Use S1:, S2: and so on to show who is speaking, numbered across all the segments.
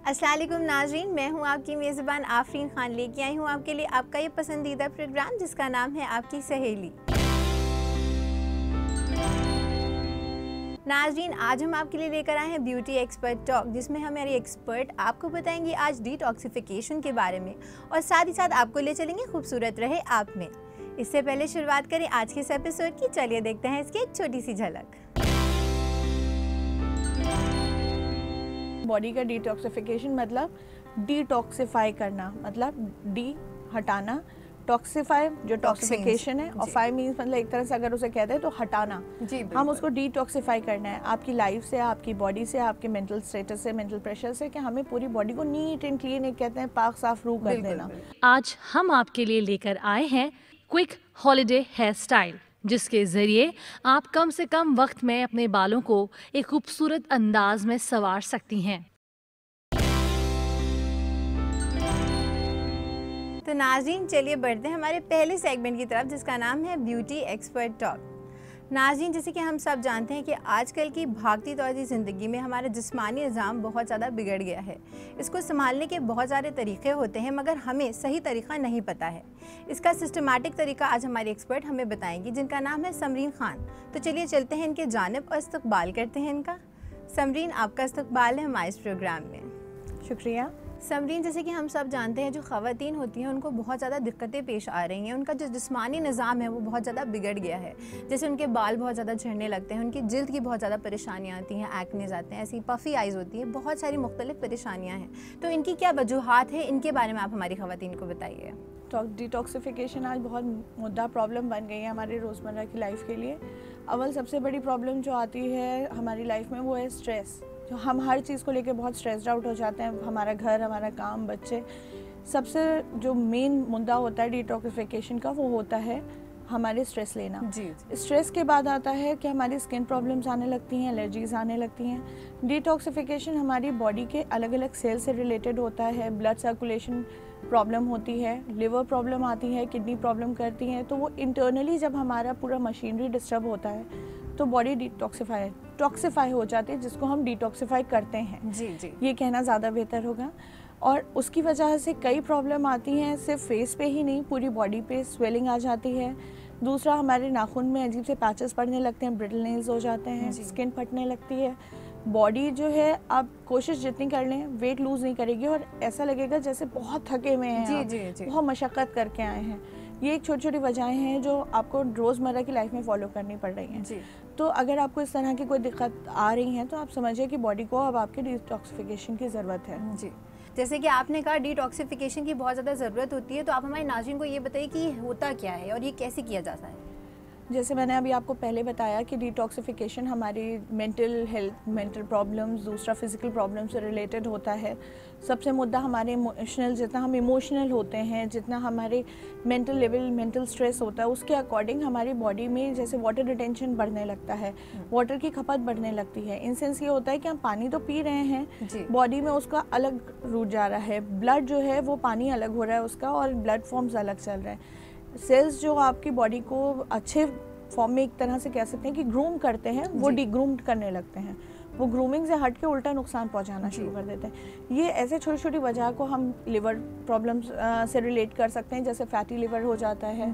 S1: अस्सलाम वालेकुम नाज़रीन, मैं हूं आपकी मेज़बान आफरीन खान। लेके आई हूं आपके लिए आपका ये पसंदीदा प्रोग्राम जिसका नाम है आपकी सहेली। नाज़रीन, आज हम आपके लिए लेकर आए हैं ब्यूटी एक्सपर्ट टॉक, जिसमें हमारे एक्सपर्ट आपको बताएंगे आज डिटॉक्सिफिकेशन के बारे में और साथ ही साथ आपको ले चलेंगे खूबसूरत रहे आप में। इससे पहले शुरुआत करें आज के इस एपिसोड की। चलिए देखते हैं इसकी एक छोटी सी झलक।
S2: बॉडी का डिटॉक्सिफिकेशन मतलब डिटॉक्सिफाई करना, मतलब डी हटाना, टॉक्सिफाई जो टॉक्सिफिकेशन है, और फाई मीन्स मतलब एक तरह से अगर उसे कहते हैं तो हटाना। हम उसको डिटॉक्सिफाई करना है आपकी लाइफ से, आपकी बॉडी से, आपके मेंटल स्टेटस से, मेंटल प्रेशर से, कि हमें पूरी बॉडी को नीट एंड क्लीन, एक कहते हैं पाक साफ रू कर देना।
S3: आज हम आपके लिए लेकर आए हैं क्विक हॉलिडे हेयर स्टाइल, जिसके जरिए आप कम से कम वक्त में अपने बालों को एक खूबसूरत अंदाज में संवार सकती हैं।
S1: तो नाज़रीन, चलिए बढ़ते हैं हमारे पहले सेगमेंट की तरफ, जिसका नाम है ब्यूटी एक्सपर्ट टॉक। नाज़रीन, जैसे कि हम सब जानते हैं कि आजकल की भागती दौड़ती ज़िंदगी में हमारा जिस्मानी निज़ाम बहुत ज़्यादा बिगड़ गया है। इसको संभालने के बहुत सारे तरीक़े होते हैं, मगर हमें सही तरीक़ा नहीं पता है। इसका सिस्टमैटिक तरीका आज हमारी एक्सपर्ट हमें बताएंगी, जिनका नाम है समरीन खान। तो चलिए चलते हैं इनके जानिब और इस्तकबाल करते हैं इनका। समरीन, आपका इस्तकबाल है हमारे इस प्रोग्राम में।
S2: शुक्रिया।
S1: समरीन, जैसे कि हम सब जानते हैं जो ख़वातीन होती हैं उनको बहुत ज़्यादा दिक्कतें पेश आ रही हैं। उनका जो जिस्मानी निज़ाम है वो बहुत ज़्यादा बिगड़ गया है। जैसे उनके बाल बहुत ज़्यादा झड़ने लगते हैं, उनकी जिल्द की बहुत ज़्यादा परेशानियाँ आती हैं, एक्नेज़ आते हैं, ऐसी पफ़ी आइज़ होती हैं, बहुत सारी मुख्तलिफ परेशानियाँ हैं। तो इनकी क्या वजूहात है, इनके बारे में आप हमारी ख़वातीन को बताइए।
S2: डिटॉक्सिफिकेशन आज बहुत मुद्दा प्रॉब्लम बन गई है हमारी रोज़मर्रा की लाइफ के लिए। अव्वल सबसे बड़ी प्रॉब्लम जो आती है हमारी लाइफ में वो है स्ट्रेस। जो हम हर चीज़ को लेके बहुत स्ट्रेस्ड आउट हो जाते हैं, हमारा घर, हमारा काम, बच्चे। सबसे जो मेन मुद्दा होता है डिटॉक्सिफिकेशन का वो होता है हमारे स्ट्रेस लेना। स्ट्रेस के बाद आता है कि हमारी स्किन प्रॉब्लम्स आने लगती हैं, एलर्जीज आने लगती हैं। डिटॉक्सिफिकेशन हमारी बॉडी के अलग अलग सेल से रिलेटेड होता है। ब्लड सर्कुलेशन प्रॉब्लम होती है, लिवर प्रॉब्लम आती है, किडनी प्रॉब्लम करती हैं। तो वो इंटरनली जब हमारा पूरा मशीनरी डिस्टर्ब होता है तो बॉडी टॉक्सिफाई हो जाती है, जिसको हम डिटॉक्सिफाई करते हैं।
S1: जी।
S2: ये कहना ज़्यादा बेहतर होगा। और उसकी वजह से कई प्रॉब्लम आती हैं, सिर्फ फेस पे ही नहीं, पूरी बॉडी पे स्वेलिंग आ जाती है। दूसरा, हमारे नाखून में अजीब से पैचेस पड़ने लगते हैं, ब्रिटल नेल्स हो जाते हैं, स्किन फटने लगती है। बॉडी जो है, आप कोशिश जितनी कर लें वेट लूज़ नहीं करेगी और ऐसा लगेगा जैसे बहुत थके हुए हैं, बहुत मशक्क़त करके आए हैं। ये एक छोटी छोटी वजहें हैं जो आपको रोज़मर्रा की लाइफ में फॉलो करनी पड़ रही हैं। तो अगर आपको इस तरह की कोई दिक्कत आ रही है तो आप समझिए कि बॉडी को अब आपके डिटॉक्सिफिकेशन की ज़रूरत है।
S1: जी, जैसे कि आपने कहा डिटॉक्सिफिकेशन की बहुत ज़्यादा ज़रूरत होती है, तो आप हमारे नाज़रीन को ये बताइए कि ये होता क्या है और ये कैसे किया जाता है।
S2: जैसे मैंने अभी आपको पहले बताया कि डिटॉक्सिफिकेशन हमारी मेंटल हेल्थ, मेंटल प्रॉब्लम्स, दूसरा फिजिकल प्रॉब्लम से रिलेटेड होता है। सबसे मुद्दा हमारे इमोशनल, जितना हम इमोशनल होते हैं, जितना हमारे मेंटल लेवल, मेंटल स्ट्रेस होता है, उसके अकॉर्डिंग हमारी बॉडी में जैसे वाटर रिटेंशन बढ़ने लगता है, वाटर की खपत बढ़ने लगती है। इन सेंस ये होता है कि हम पानी तो पी रहे हैं, बॉडी में उसका अलग रूट जा रहा है, ब्लड जो है वो पानी अलग हो रहा है उसका, और ब्लड फॉर्म्स अलग चल रहे हैं। सेल्स जो आपकी बॉडी को अच्छे फॉर्म में एक तरह से कह सकते हैं कि ग्रूम करते हैं, वो डिग्रूम्ड करने लगते हैं। वो ग्रूमिंग से हट के उल्टा नुकसान पहुंचाना शुरू कर देते हैं। ये ऐसे छोटी छोटी वजह को हम लिवर प्रॉब्लम्स से रिलेट कर सकते हैं, जैसे फैटी लिवर हो जाता है।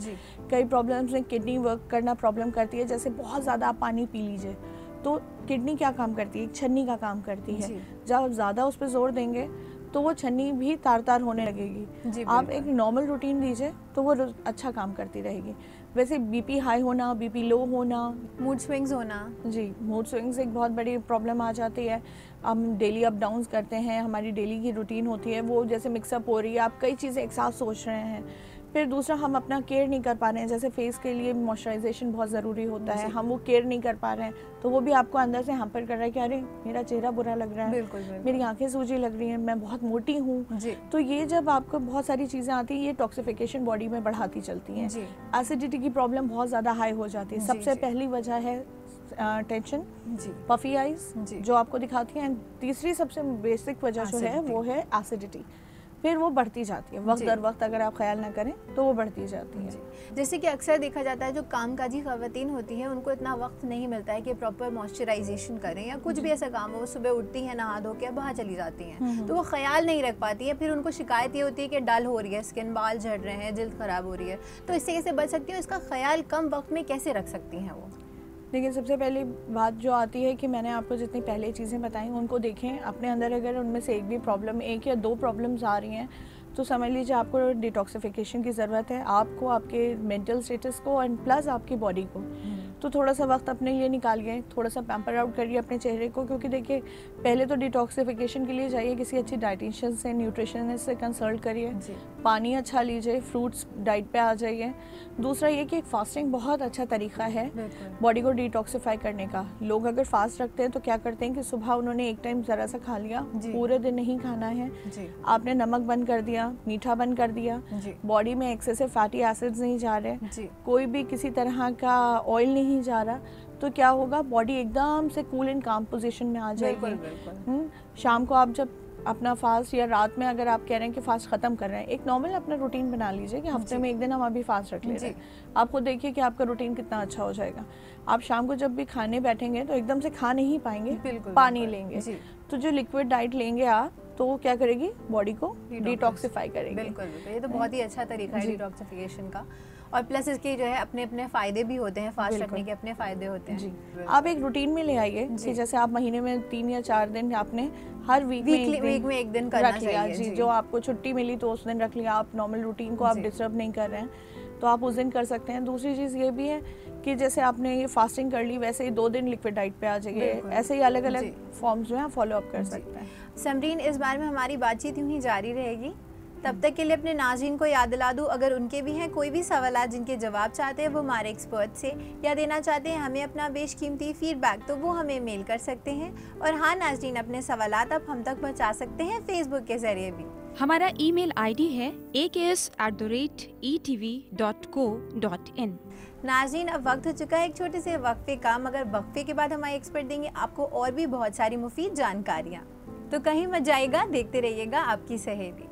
S2: कई प्रॉब्लम्स में किडनी वर्क करना प्रॉब्लम करती है, जैसे बहुत ज़्यादा आप पानी पी लीजिए तो किडनी क्या काम करती है, एक छन्नी का काम करती है। जब आप ज़्यादा उस पर जोर देंगे तो वो छन्नी भी तार तार होने लगेगी। आप एक नॉर्मल रूटीन दीजिए तो वो अच्छा काम करती रहेगी। वैसे बीपी हाई होना, बीपी लो होना,
S1: मूड स्विंग्स होना,
S2: मूड स्विंग्स एक बहुत बड़ी प्रॉब्लम आ जाती है। हम डेली अप डाउन्स करते हैं, हमारी डेली की रूटीन होती है वो जैसे मिक्सअप हो रही है, आप कई चीज़ें एक साथ सोच रहे हैं। फिर दूसरा, हम अपना केयर नहीं कर पा रहे हैं, जैसे फेस के लिए मॉइस्चराइजेशन बहुत ज़रूरी होता है, हम वो केयर नहीं कर पा रहे हैं तो वो भी आपको अंदर से हैम्पर कर रहा है कि अरे मेरा चेहरा बुरा लग रहा है,
S1: बिल्कुल।
S2: मेरी आंखें सूजी लग रही हैं, मैं बहुत मोटी हूँ। तो ये जब आपको बहुत सारी चीज़ें आती हैं, ये टॉक्सिफिकेशन बॉडी में बढ़ाती चलती हैं। एसिडिटी की प्रॉब्लम बहुत ज़्यादा हाई हो जाती है। सबसे पहली वजह है टेंशन, पफी आइज जो आपको दिखाती हैं। तीसरी सबसे बेसिक वजह जो है वो है एसिडिटी। फिर वो बढ़ती जाती है, वक्त दर वक्त अगर आप ख्याल ना करें तो वो बढ़ती जाती है।
S1: जैसे कि अक्सर देखा जाता है जो कामकाजी ख़वातीन होती हैं उनको इतना वक्त नहीं मिलता है कि प्रॉपर मॉइस्चराइजेशन करें या कुछ भी ऐसा काम हो, वो सुबह उठती हैं, नहा धो के बाहर चली जाती हैं, तो वो ख्याल नहीं रख पाती है, फिर उनको शिकायत ये होती है कि डल हो रही है स्किन, बाल झड़ रहे हैं, जल्द ख़राब हो रही है, तो इससे कैसे बच सकती हूँ? इसका ख्याल कम वक्त में कैसे रख सकती हैं वो?
S2: देखिए, सबसे पहली बात जो आती है कि मैंने आपको जितनी पहले चीज़ें बताई उनको देखें अपने अंदर। अगर उनमें से एक भी प्रॉब्लम, एक या दो प्रॉब्लम्स आ रही हैं तो समझ लीजिए आपको डिटॉक्सिफिकेशन की ज़रूरत है, आपको, आपके मेंटल स्टेटस को एंड प्लस आपकी बॉडी को। तो थोड़ा सा वक्त अपने लिए निकालिए, थोड़ा सा पैम्पर आउट करिए अपने चेहरे को, क्योंकि देखिए पहले तो डिटॉक्सिफिकेशन के लिए जाइए किसी अच्छी डाइटिशियन से, न्यूट्रिशनिस्ट से कंसल्ट करिए, पानी अच्छा लीजिए, फ्रूट्स डाइट पे आ जाइए। दूसरा ये कि फास्टिंग बहुत अच्छा तरीका है बॉडी को डिटॉक्सिफाई करने का। लोग अगर फास्ट रखते हैं तो क्या करते हैं कि सुबह उन्होंने एक टाइम ज़रा सा खा लिया, पूरे दिन नहीं खाना है, आपने नमक बंद कर दिया, मीठा बंद कर दिया, बॉडी में एक्सेसिव फैटी एसिड्स नहीं जा रहे, कोई भी किसी तरह का ऑयल नहीं जा रहा, तो क्या होगा, बॉडी एकदम से कूल एंड काम पोजीशन में आ जाएगी। शाम को आप जब अपना फास्ट, या रात में अगर आप कह रहे हैं कि फास्ट ख़त्म कर रहे हैं, एक नॉर्मल अपना रूटीन बना लीजिए कि हफ्ते में एक दिन हम अभी फास्ट रख ले रहे हैं। आप खुद देखिए कि आपका रूटीन कितना अच्छा हो जाएगा। आप शाम को जब भी खाने बैठेंगे तो एकदम से खा नहीं पाएंगे, पानी लेंगे, तो जो लिक्विड डाइट लेंगे आप, तो वो क्या करेगी, बॉडी को डिटॉक्सिफाई करेगी।
S1: बिल्कुल, ये तो बहुत ही अच्छा तरीका है डिटॉक्सिफिकेशन का, और प्लस इसके जो है अपने अपने फ़ायदे भी होते हैं, फास्ट रखने के अपने फ़ायदे होते हैं।
S2: जी, आप एक रूटीन में ले आइए कि जैसे आप महीने में 3 या 4 दिन आपने हर वीक में एक दिन करना चाहिए। जी, जो आपको छुट्टी मिली तो उस दिन रख लिया, आप नॉर्मल रूटीन को आप डिस्टर्ब नहीं कर रहे हैं तो आप उस दिन कर सकते हैं। दूसरी चीज़ ये भी है कि जैसे आपने ये फास्टिंग कर ली, वैसे ही 2 दिन लिक्विड डाइट पे आ जाइए, ऐसे ही अलग अलग फॉर्म्स जो है फॉलो अप कर सकते हैं।
S1: समरीन, इस बारे में हमारी बातचीत यूं ही जारी रहेगी। तब तक के लिए अपने नाज़रीन को याद दिला दूँ, अगर उनके भी हैं कोई भी सवाल जिनके जवाब चाहते हैं वो हमारे एक्सपर्ट से, या देना चाहते हैं हमें अपना बेशकीमती फीडबैक, तो वो हमें मेल कर सकते हैं। और हाँ नाज़रीन, अपने सवाल आप हम तक पहुँचा सकते हैं फेसबुक के ज़रिए भी।
S4: हमारा ईमेल आईडी है aks@etv.co.in।
S1: नाज़रीन, अब वक्त हो चुका है एक छोटे से वक्फे का, मगर वक्फे के बाद हमारे एक्सपर्ट देंगे आपको और भी बहुत सारी मुफीद जानकारियाँ, तो कहीं मत जाइएगा, देखते रहिएगा आपकी सहेली।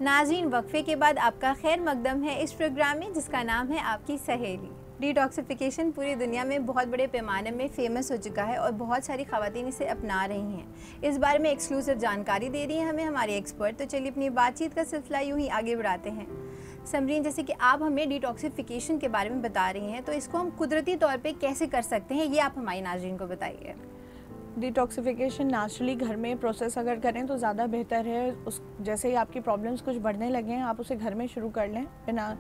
S1: नाज़रीन, वक्फे के बाद आपका खैर मकदम है इस प्रोग्राम में जिसका नाम है आपकी सहेली। डिटॉक्सिफिकेशन पूरी दुनिया में बहुत बड़े पैमाने में फेमस हो चुका है और बहुत सारी ख़वातीन इसे अपना रही हैं। इस बारे में एक्सक्लूसिव जानकारी दे रही हैं हमें हमारे एक्सपर्ट, तो चलिए अपनी बातचीत का सिलसिला यूँ ही आगे बढ़ाते हैं। समरीन, जैसे कि आप हमें डिटॉक्सिफिकेशन के बारे में बता रही हैं, तो इसको हम कुदरती तौर पे कैसे कर सकते हैं, ये आप हमारी नाज़रीन को बताइए।
S2: डिटॉक्सिफिकेशन नेचुरली घर में प्रोसेस अगर करें तो ज़्यादा बेहतर है। उस जैसे ही आपकी प्रॉब्लम्स कुछ बढ़ने लगे हैं, आप उसे घर में शुरू कर लें, बिना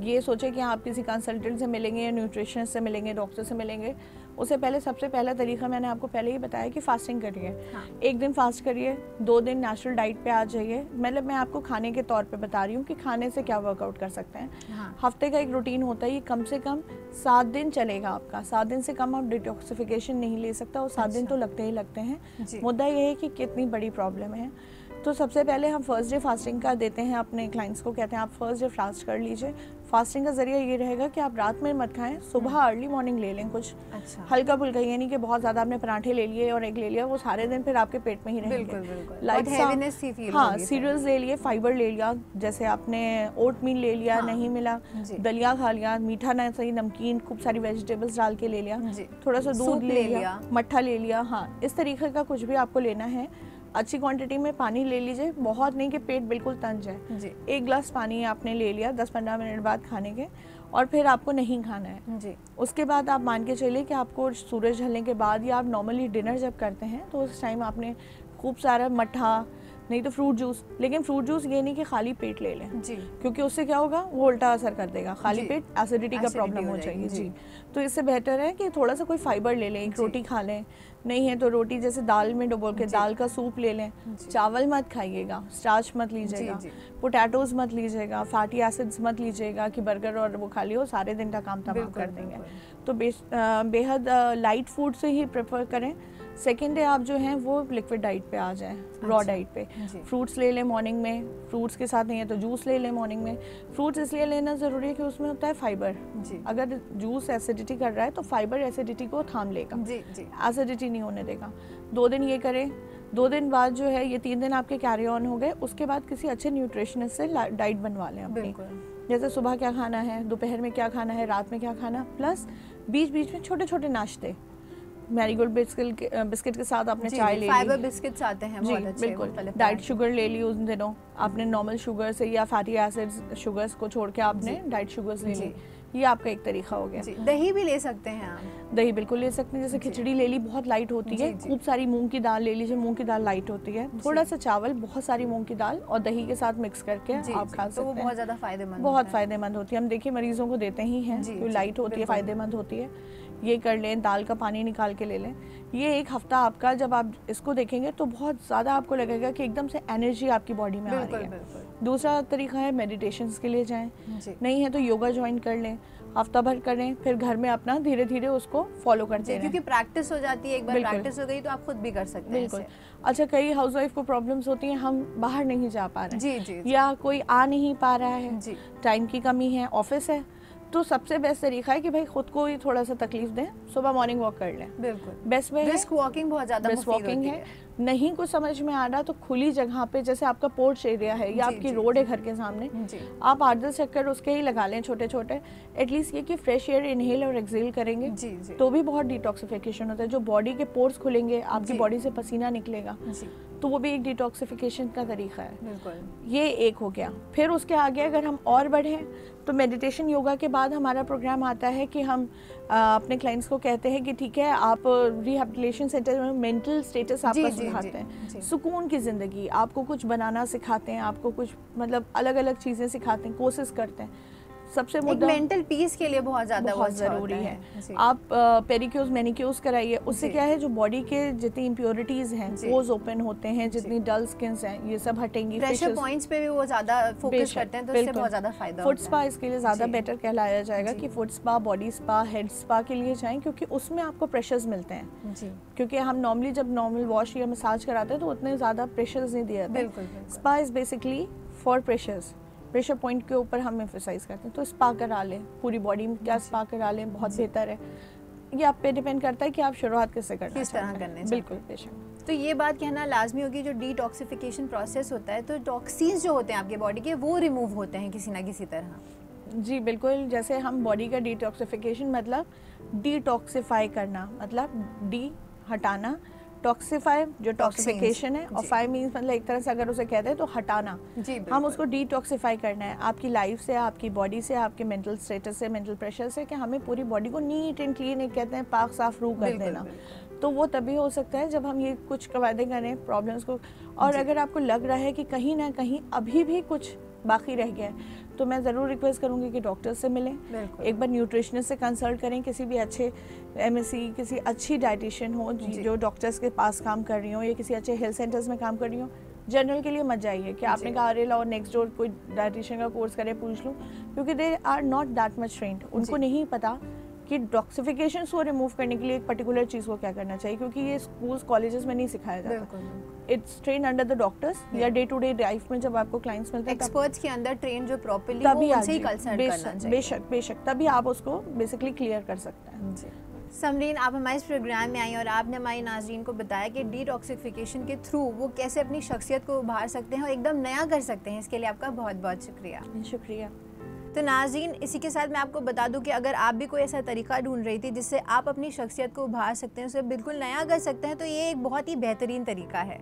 S2: ये सोचे कि आप किसी कंसल्टेंट से मिलेंगे या न्यूट्रिशनिस्ट से मिलेंगे, डॉक्टर से मिलेंगे। उससे पहले सबसे पहला तरीका मैंने आपको पहले ही बताया कि फास्टिंग करिए।
S1: हाँ।
S2: एक दिन फास्ट करिए, 2 दिन नेचुरल डाइट पे आ जाइए। मतलब मैं आपको खाने के तौर पे बता रही हूँ कि खाने से क्या वर्कआउट कर सकते हैं।
S1: हाँ।
S2: हफ्ते का एक रूटीन होता है, ये कम से कम 7 दिन चलेगा आपका। 7 दिन से कम आप डिटॉक्सिफिकेशन नहीं ले सकता, और 7 दिन तो लगते ही लगते हैं। मुद्दा ये है कि कितनी बड़ी प्रॉब्लम है। तो सबसे पहले हम फर्स्ट डे फास्टिंग का देते हैं अपने क्लाइंट्स को, कहते हैं आप फर्स्ट डे फास्ट कर लीजिए। फास्टिंग का जरिया ये रहेगा कि आप रात में मत खाएं, सुबह अर्ली मॉर्निंग ले लें कुछ हल्का फुल्का, यानी कि बहुत ज़्यादा आपने पराठे ले लिए और एग ले लिया, वो सारे दिन फिर आपके पेट में ही रहेंगे। लाइट हाँ, सीरियल्स ले लिए, फाइबर ले लिया, जैसे आपने ओट मील ले लिया, नहीं मिला दलिया खा लिया, मीठा ना सही नमकीन, खूब सारी वेजिटेबल्स डाल के ले लिया, थोड़ा सा दूध ले लिया, मट्ठा ले लिया। हाँ, इस तरीके का कुछ भी आपको लेना है। अच्छी क्वांटिटी में पानी ले लीजिए, बहुत नहीं कि पेट बिल्कुल तंग जाए। 1 गिलास पानी आपने ले लिया 10-15 मिनट बाद खाने के, और फिर आपको नहीं खाना है जी। उसके बाद आप मान के चलिए कि आपको सूरज ढलने के बाद, या आप नॉर्मली डिनर जब करते हैं तो उस टाइम आपने खूब सारा मट्ठा, नहीं तो फ्रूट जूस। लेकिन फ्रूट जूस ये नहीं कि खाली पेट ले लें जी, क्योंकि उससे क्या होगा, वो उल्टा असर कर देगा, खाली पेट एसिडिटी का प्रॉब्लम हो जाएगी जी। तो इससे बेहतर है कि थोड़ा सा कोई फाइबर ले लें, एक रोटी खा लें, नहीं है तो रोटी जैसे दाल में डुबो के दाल का सूप ले लें। चावल मत खाइएगा, स्टार्च मत लीजिएगा, पोटैटोज मत लीजिएगा, फैटी एसिड्स मत लीजिएगा कि बर्गर और वो खा लियो, सारे दिन का काम तमाम कर देंगे। तो बेहद लाइट फूड से ही प्रेफर करें। सेकेंड डे आप जो हैं वो लिक्विड डाइट पे आ जाएं, रॉ डाइट पे। फ्रूट्स ले लें मॉर्निंग में, फ्रूट्स के साथ नहीं है तो जूस ले लें मॉर्निंग में। फ्रूट्स इसलिए लेना ज़रूरी है कि उसमें होता है फाइबर। अगर जूस एसिडिटी कर रहा है तो फाइबर एसिडिटी को थाम लेगा, एसिडिटी नहीं होने देगा। 2 दिन ये करें, 2 दिन बाद जो है, ये 3 दिन आपके कैरी ऑन हो गए, उसके बाद किसी अच्छे न्यूट्रिशनिस्ट से डाइट बनवा लें अपनी। जैसे सुबह क्या खाना है, दोपहर में क्या खाना है, रात में क्या खाना, प्लस बीच बीच में छोटे छोटे नाश्ते। मैरीगोल्ड बिस्किट के साथ आपने चाय ले ली,
S1: फाइबर बिस्किट्स आते हैं बहुत अच्छे,
S2: बिल्कुल। डाइट शुगर ले ली उन दिनों आपने, नॉर्मल शुगर से या फैटी एसिड्स शुगर्स को छोड़ के आपने डाइट शुगर्स ले ली, ये आपका एक तरीका हो गया।
S1: दही भी ले सकते हैं आप,
S2: दही बिल्कुल ले सकते हैं। जैसे खिचड़ी ले ली, बहुत लाइट होती है, खूब सारी मूंग की दाल ले लीजिए, मूंग की दाल लाइट होती है, थोड़ा सा चावल, बहुत सारी मूंग की दाल और दही के साथ मिक्स करके आप खा सकते हैं।
S1: वो बहुत ज़्यादा फायदेमंद,
S2: बहुत फायदेमंद होती है। हम देखिए मरीजों को देते ही हैं, जो लाइट होती है, फायदेमंद होती है। ये कर लें, दाल का पानी निकाल के ले लें। ये एक हफ्ता आपका जब आप इसको देखेंगे तो बहुत ज़्यादा आपको लगेगा कि एकदम से एनर्जी आपकी बॉडी में आ रही है। दूसरा तरीका है मेडिटेशंस के लिए जाएं, नहीं है तो योगा ज्वाइन कर लें, हफ्ता भर करें, फिर घर में अपना धीरे धीरे उसको फॉलो करते हैं,
S1: क्योंकि प्रैक्टिस हो जाती है, एक बार प्रैक्टिस हो गई तो आप खुद भी कर सकते हैं।
S2: बिल्कुल। अच्छा, कई हाउसवाइफ को प्रॉब्लम्स होती हैं, हम बाहर नहीं जा पा रहे हैं, या कोई आ नहीं पा रहा है, टाइम की कमी है, ऑफिस है, तो सबसे बेस्ट तरीका है कि भाई खुद को ही थोड़ा सा तकलीफ दें, सुबह मॉर्निंग वॉक कर लें।
S1: बिल्कुल
S2: बेस्ट वे है।
S1: ब्रिस्क वॉकिंग बहुत ज़्यादा
S2: ब्रिस्क वॉकिंग है। नहीं कुछ समझ में आ रहा तो खुली जगह पे, जैसे आपका पोर्च एरिया है या आपकी रोड है घर के सामने, आप 8-10 चक्कर उसके ही लगा लें छोटे छोटे। एटलीस्ट ये कि फ्रेश एयर इनहेल और एक्सहेल करेंगे तो भी बहुत डिटॉक्सिफिकेशन होता है। जो बॉडी के पोर्स खुलेंगे, आपकी बॉडी से पसीना निकलेगा, तो वो भी एक डिटॉक्सिफिकेशन का तरीका है। बिल्कुल। ये एक हो गया। फिर उसके आगे अगर हम और बढ़ें तो मेडिटेशन योगा के बाद हमारा प्रोग्राम आता है कि हम अपने क्लाइंट्स को कहते हैं कि ठीक है, आप रिहैबिलिटेशन सेंटर में मेंटल स्टेटस आपका सुधारते हैं, सुकून की ज़िंदगी, आपको कुछ बनाना सिखाते हैं, आपको कुछ मतलब अलग अलग चीज़ें सिखाते हैं, कोशिश करते हैं। सबसे मुद्दा
S1: मेंटल पीस के लिए बहुत ज़रूरी है।
S2: आप पेडिक्योर्स मैनिक्योर्स कराइए, उससे क्या है, जो बॉडी के जितनी इम्प्योरिटीज हैं पोर्स ओपन होते हैं, जितनी डल स्किन्स हैं ये सब हटेंगी।
S1: प्रेशर पॉइंट्स पे भी वो ज़्यादा फोकस करते हैं, तो इससे बहुत ज़्यादा फायदा
S2: फुट स्पा इसके लिए ज़्यादा बेटर कहलाया जाएगा कि foot spa, body spa, head spa के लिए जाएं, क्योंकि उसमें आपको प्रेशर्स मिलते हैं। क्योंकि हम नॉर्मली जब नॉर्मल वॉश या मसाज कराते हैं तो उतने ज़्यादा प्रेशर्स नहीं दिए जाते। Spa is basically for pressures, pressure point के ऊपर हम एम्फसाइज करते हैं। तो स्पा करा लें, पूरी बॉडी में क्या स्पा करा लें, बहुत बेहतर है। ये आप पे डिपेंड करता है कि आप शुरुआत कैसे करना
S1: किस तरह करने।
S2: बिल्कुल बेशक।
S1: तो ये बात कहना लाजमी होगी, जो डिटॉक्सिफिकेशन प्रोसेस होता है तो टॉक्सिन्स जो होते हैं आपके बॉडी के वो रिमूव होते हैं किसी ना किसी तरह।
S2: जी बिल्कुल। जैसे हम बॉडी का डिटॉक्सिफिकेशन मतलब डिटॉक्सिफाई करना, मतलब डी हटाना, टॉक्सिफाई जो टॉक्सिफिकेशन है, और फाई मीन्स मतलब एक तरह से अगर उसे कहते हैं तो हटाना। हम उसको डिटॉक्सिफाई करना है आपकी लाइफ से, आपकी बॉडी से, आपके मेंटल स्टेटस से, मेंटल प्रेशर से, कि हमें पूरी बॉडी को नीट एंड क्लीन, एक कहते हैं पाक साफ रू कर देना। तो वो तभी हो सकता है जब हम ये कुछ कवायदे करें प्रॉब्लम्स को। और अगर आपको लग रहा है कि कहीं ना कहीं अभी भी कुछ बाकी रह गया है तो मैं ज़रूर रिक्वेस्ट करूँगी कि डॉक्टर से मिलें, एक बार न्यूट्रिशनिस्ट से कंसल्ट करें, किसी भी अच्छे MSc, किसी अच्छी डाइटिशियन हो जो डॉक्टर्स के पास काम कर रही हो, या किसी अच्छे हेल्थ सेंटर्स में काम कर रही हो। जनरल के लिए मत जाइए कि आपने कहा अरे लाओ नेक्स्ट डोर कोई डाइटिशियन का कोर्स करे, पूछ लूँ, क्योंकि they are not that much trained. उनको नहीं पता कि टॉक्सिफिकेशन को रिमूव करने के लिए एक पर्टिकुलर चीज़ को क्या करना चाहिए, क्योंकि ये स्कूल्स कॉलेजेस में नहीं सिखाया जाता। It's train under the doctors, या डे टू डे लाइफ में जब आपको क्लाइंट्स मिलते हैं
S1: एक्सपर्ट्स के अंदर ट्रेन जो प्रॉपर्ली तभी उनसे ही कंसल्ट करना चाहिए।
S2: बेशक तभी आप उसको बेसिकली क्लियर कर सकते हैं।
S1: समरीन, आप हमारे इस प्रोग्राम में आई और आपने हमारी नाज़रीन को बताया कि डिटॉक्सिफिकेशन के थ्रू वो कैसे अपनी शख्सियत को उभार सकते हैं और एकदम नया कर सकते हैं। इसके लिए आपका बहुत बहुत शुक्रिया। तो नाज़रीन, इसी के साथ मैं आपको बता दूं कि अगर आप भी कोई ऐसा तरीका ढूंढ रही थी जिससे आप अपनी शख्सियत को उभार सकते हैं, उसे बिल्कुल नया कर सकते हैं, तो ये एक बहुत ही बेहतरीन तरीका है।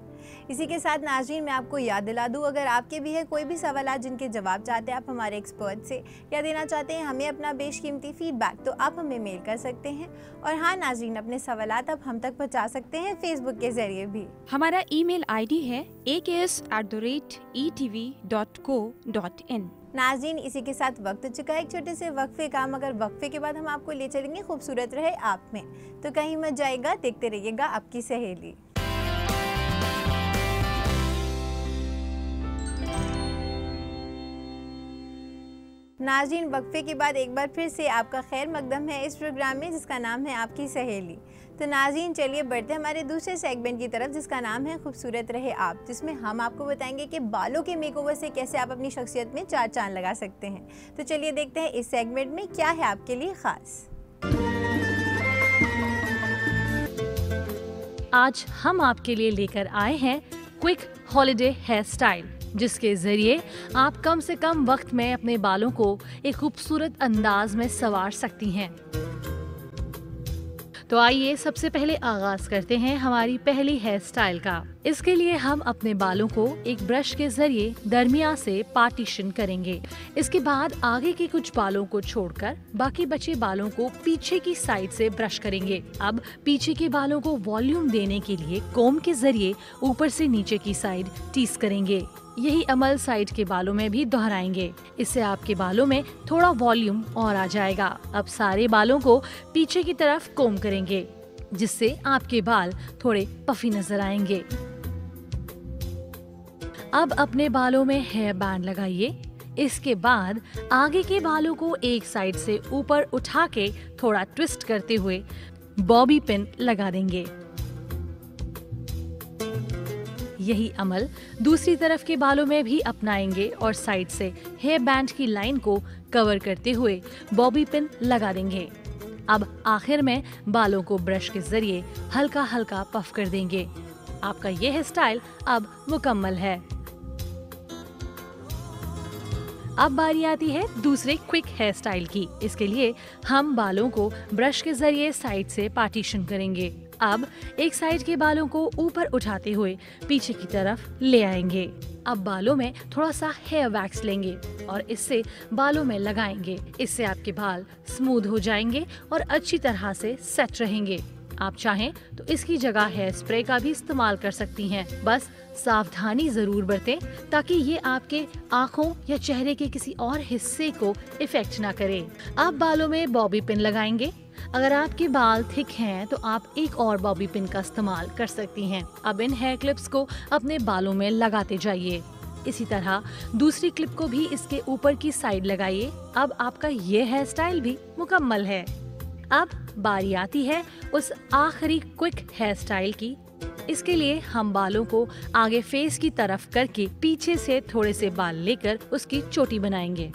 S1: इसी के साथ नाज़रीन मैं आपको याद दिला दूं, अगर आपके भी है कोई भी सवाल जिनके जवाब चाहते हैं आप हमारे एक्सपर्ट से, या देना चाहते हैं हमें अपना बेशकीमती फीडबैक, तो आप हमें मेल कर सकते हैं। और हाँ नाज़रीन, अपने सवाल आप हम तक पहुँचा सकते हैं फेसबुक के जरिए भी।
S4: हमारा email ID है aks@etv.co.in।
S1: नाज़रीन, इसी के साथ वक्त हो चुका है एक छोटे से वक्फे का, मगर वक्फे के बाद हम आपको ले चलेंगे खूबसूरत रहे आप में। तो कहीं मत जाएगा, देखते रहिएगा आपकी सहेली। नाज़रीन, वक्फे के बाद एक बार फिर से आपका खैर मकदम है इस प्रोग्राम में जिसका नाम है आपकी सहेली। तो नाज़रीन, चलिए बढ़ते हैं हमारे दूसरे सेगमेंट की तरफ जिसका नाम है खूबसूरत रहे आप, जिसमें हम आपको बताएंगे कि बालों के मेकओवर से कैसे आप अपनी शख्सियत में चार चांद लगा सकते हैं। तो चलिए देखते हैं इस सेगमेंट में क्या है आपके लिए ख़ास।
S3: आज हम आपके लिए लेकर आए हैं क्विक हॉलिडे हेयर स्टाइल, जिसके जरिए आप कम से कम वक्त में अपने बालों को एक खूबसूरत अंदाज में संवार सकती हैं। तो आइए सबसे पहले आगाज करते हैं हमारी पहली हेयर स्टाइल का। इसके लिए हम अपने बालों को एक ब्रश के जरिए दरमियान से पार्टीशन करेंगे। इसके बाद आगे के कुछ बालों को छोड़कर बाकी बचे बालों को पीछे की साइड से ब्रश करेंगे। अब पीछे के बालों को वॉल्यूम देने के लिए कोम के जरिए ऊपर से नीचे की साइड टीस करेंगे। यही अमल साइड के बालों में भी दोहराएंगे। इससे आपके बालों में थोड़ा वॉल्यूम और आ जाएगा। अब सारे बालों को पीछे की तरफ कोम करेंगे, जिससे आपके बाल थोड़े पफी नजर आएंगे। अब अपने बालों में हेयर बैंड लगाइए। इसके बाद आगे के बालों को एक साइड से ऊपर उठा के थोड़ा ट्विस्ट करते हुए बॉबी पिन लगा देंगे। यही अमल दूसरी तरफ के बालों में भी अपनाएंगे और साइड से हेयर बैंड की लाइन को कवर करते हुए बॉबी पिन लगा देंगे। अब आखिर में बालों को ब्रश के जरिए हल्का हल्का पफ कर देंगे। आपका यह हेयर स्टाइल अब मुकम्मल है। अब बारी आती है दूसरे क्विक हेयर स्टाइल की। इसके लिए हम बालों को ब्रश के जरिए साइड से पार्टीशन करेंगे। अब एक साइड के बालों को ऊपर उठाते हुए पीछे की तरफ ले आएंगे। अब बालों में थोड़ा सा हेयर वैक्स लेंगे और इससे बालों में लगाएंगे। इससे आपके बाल स्मूथ हो जाएंगे और अच्छी तरह से सेट रहेंगे। आप चाहें तो इसकी जगह हेयर स्प्रे का भी इस्तेमाल कर सकती हैं। बस सावधानी जरूर बरतें ताकि ये आपके आँखों या चेहरे के किसी और हिस्से को इफेक्ट ना करे। आप बालों में बॉबी पिन लगाएंगे। अगर आपके बाल थिक हैं तो आप एक और बॉबी पिन का इस्तेमाल कर सकती हैं। अब इन हेयर क्लिप्स को अपने बालों में लगाते जाइए। इसी तरह दूसरी क्लिप को भी इसके ऊपर की साइड लगाइए। अब आपका ये हेयर स्टाइल भी मुकम्मल है। अब बारी आती है उस आखिरी क्विक हेयर स्टाइल की। इसके लिए हम बालों को आगे फेस की तरफ करके पीछे से थोड़े से बाल लेकर उसकी चोटी बनाएंगे।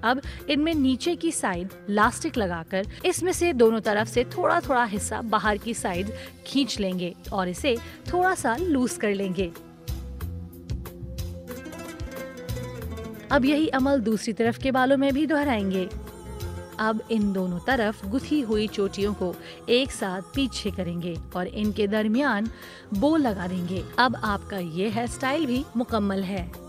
S3: अब इनमें नीचे की साइड लास्टिक लगाकर इसमें से दोनों तरफ से थोड़ा थोड़ा हिस्सा बाहर की साइड खींच लेंगे और इसे थोड़ा सा लूज कर लेंगे। अब यही अमल दूसरी तरफ के बालों में भी दोहराएंगे। अब इन दोनों तरफ गुथी हुई चोटियों को एक साथ पीछे करेंगे और इनके दरमियान बो लगा देंगे। अब आपका ये हेयर स्टाइल भी मुकम्मल है।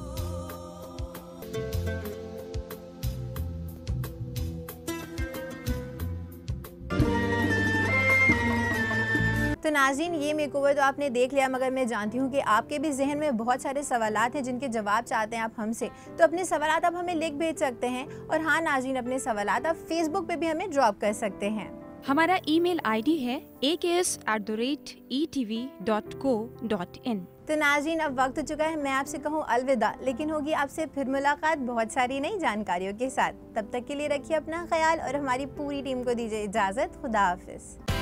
S1: तो नाज़रीन, ये मेकओवर तो आपने देख लिया, मगर मैं जानती हूँ कि आपके भी जहन में बहुत सारे सवालात हैं जिनके जवाब चाहते हैं आप हमसे। तो अपने सवालात आप हमें लिख भेज सकते हैं। और हाँ नाज़रीन, अपने सवालात आप फेसबुक पे भी हमें ड्रॉप कर सकते हैं।
S4: हमारा ईमेल आईडी है aks@etv.co.in।
S1: तो नाज़रीन, अब वक्त हो चुका है मैं आपसे कहूँ अलविदा, लेकिन होगी आपसे फिर मुलाकात बहुत सारी नई जानकारियों के साथ। तब तक के लिए रखिए अपना ख्याल और हमारी पूरी टीम को दीजिए इजाज़त। खुदा हाफिज़।